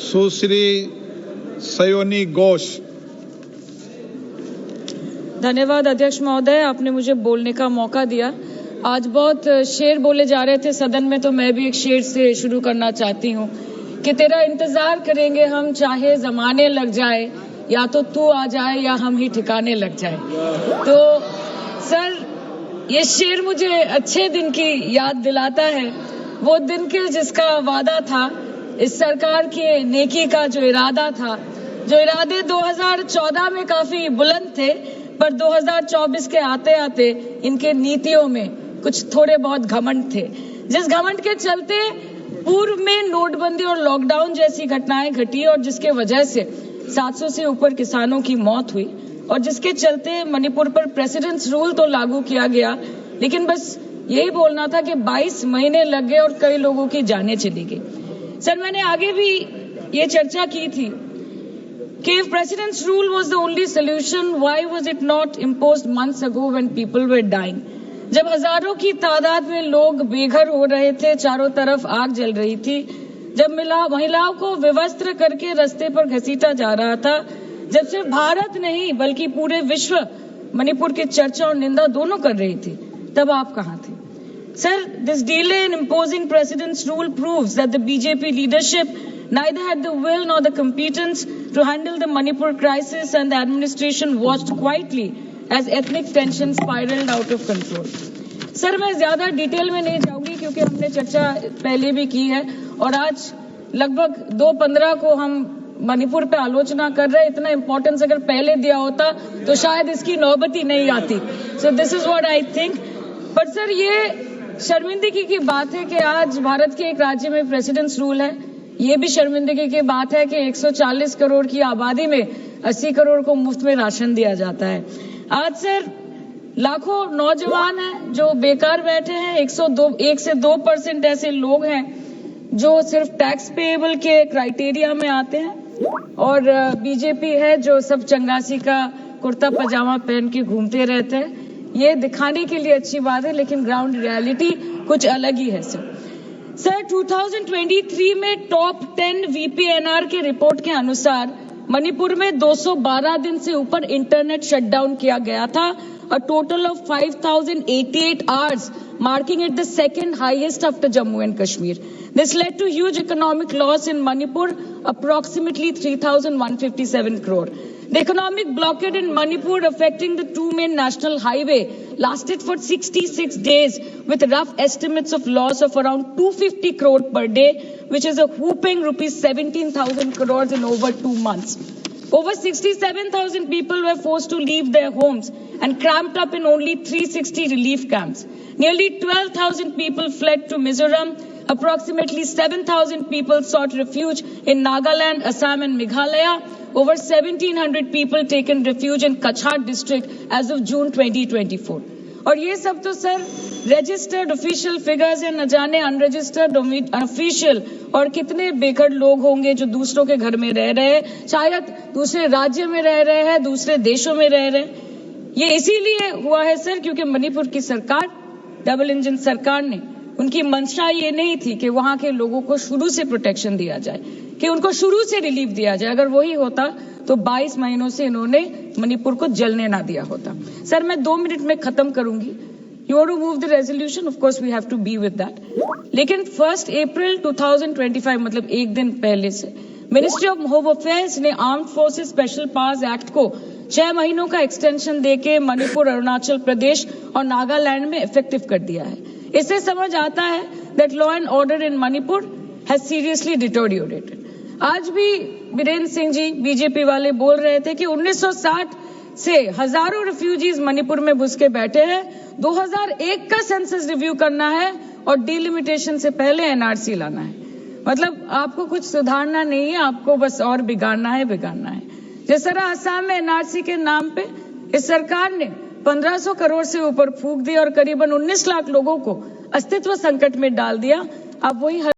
सुश्री सयोनी घोष। धन्यवाद अध्यक्ष महोदय, आपने मुझे बोलने का मौका दिया। आज बहुत शेर बोले जा रहे थे सदन में, तो मैं भी एक शेर से शुरू करना चाहती हूँ कि तेरा इंतजार करेंगे हम, चाहे जमाने लग जाए, या तो तू आ जाए या हम ही ठिकाने लग जाए। तो सर, ये शेर मुझे अच्छे दिन की याद दिलाता है, वो दिन के जिसका वादा था, इस सरकार के नेकी का जो इरादा था, जो इरादे 2014 में काफी बुलंद थे, पर 2024 के आते आते इनके नीतियों में कुछ थोड़े बहुत घमंड थे, जिस घमंड के चलते पूर्व में नोटबंदी और लॉकडाउन जैसी घटनाएं घटी और जिसके वजह से 700 से ऊपर किसानों की मौत हुई, और जिसके चलते मणिपुर पर प्रेसिडेंट्स रूल तो लागू किया गया, लेकिन बस यही बोलना था कि 22 महीने लग गए और कई लोगों की जानें चली गई। सर, मैंने आगे भी ये चर्चा की थी कि if president's rule was the only solution, why was it not imposed months ago when people were dying? जब हजारों की तादाद में लोग बेघर हो रहे थे, चारों तरफ आग जल रही थी, जब महिलाओं को विवस्त्र करके रास्ते पर घसीटा जा रहा था, जब सिर्फ भारत नहीं बल्कि पूरे विश्व मणिपुर की चर्चा और निंदा दोनों कर रही थी, तब आप कहां थे? Sir, this delay in imposing president's rule proves that the BJP leadership neither had the will nor the competence to handle the Manipur crisis, and the administration watched quietly as ethnic tension spiraled out of control. Sir, मैं ज्यादा detail में नहीं जाऊंगी क्योंकि हमने चर्चा पहले भी की है, और आज लगभग 2:15 को हम मणिपुर पे आलोचना कर रहे हैं। इतना इंपॉर्टेंस अगर पहले दिया होता तो शायद इसकी नौबत ही नहीं आती। So this is what I think. पर सर, ये शर्मिंदगी की बात है कि आज भारत के एक राज्य में प्रेसिडेंट्स रूल है। ये भी शर्मिंदगी की बात है कि 140 करोड़ की आबादी में 80 करोड़ को मुफ्त में राशन दिया जाता है। आज सर, लाखों नौजवान हैं जो बेकार बैठे हैं। 1 से 2% ऐसे लोग हैं जो सिर्फ टैक्स पेएबल के क्राइटेरिया में आते हैं, और बीजेपी है जो सब चंगासी का कुर्ता पजामा पहन के घूमते रहते हैं। ये दिखाने के लिए अच्छी बात है, लेकिन ग्राउंड रियलिटी कुछ अलग ही है। सर 2023 में टॉप 10 VPNR के रिपोर्ट के अनुसार मणिपुर में 212 दिन से ऊपर इंटरनेट शटडाउन किया गया था, a total of 5,088 hours, marking it the second highest after Jammu and Kashmir. This led to huge economic loss in Manipur, approximately 3,157 crore. The economic blockade in Manipur affecting the two main national highway lasted for 66 days, with rough estimates of loss of around 250 crore per day, which is a whopping rupees 17,000 crores in over 2 months. Over 67,000 people were forced to leave their homes and cramped up in only 360 relief camps. Nearly 12,000 people fled to Mizoram. Approximately 7,000 people sought refuge in Nagaland, Assam and Meghalaya. Over 1,700 people taken refuge in Kachhar district as of June 2024. और ये सब तो sir registered official figures है, न जाने unregistered official और कितने बेघर लोग होंगे जो दूसरों के घर में रह रहे हैं, शायद दूसरे राज्य में रह रहे हैं, दूसरे देशों में रह रहे हैं। ये इसीलिए हुआ है सर क्योंकि मणिपुर की सरकार, डबल इंजन सरकार ने, उनकी मंशा ये नहीं थी कि वहां के लोगों को शुरू से प्रोटेक्शन दिया जाए, कि उनको शुरू से रिलीफ दिया जाए। अगर वही होता तो 22 महीनों से इन्होंने मणिपुर को जलने ना दिया होता। सर, मैं 2 मिनट में खत्म करूंगी। You want to move the resolution, of course we have to be with that. लेकिन 1 अप्रैल 2025, मतलब एक दिन पहले से, मिनिस्ट्री ऑफ होम अफेयर्स ने armed forces special powers act को 6 महीनों का एक्सटेंशन देके मणिपुर, अरुणाचल प्रदेश और नागालैंड में इफेक्टिव कर दिया है। इससे समझ आता है that law and order in Manipur has seriously deteriorated. आज भी बीरेन्द्र सिंह जी बीजेपी वाले बोल रहे थे कि 1960 से हजारों रिफ्यूजीज मणिपुर में घुस के बैठे हैं। 2001 का सेंसस रिव्यू करना है और डिलिमिटेशन से पहले एनआरसी लाना है। मतलब आपको कुछ सुधारना नहीं है, आपको बस और बिगाड़ना है। जिस तरह असम में एनआरसी के नाम पे इस सरकार ने 1500 करोड़ से ऊपर फूंक दी और करीबन 19 लाख लोगों को अस्तित्व संकट में डाल दिया। अब वही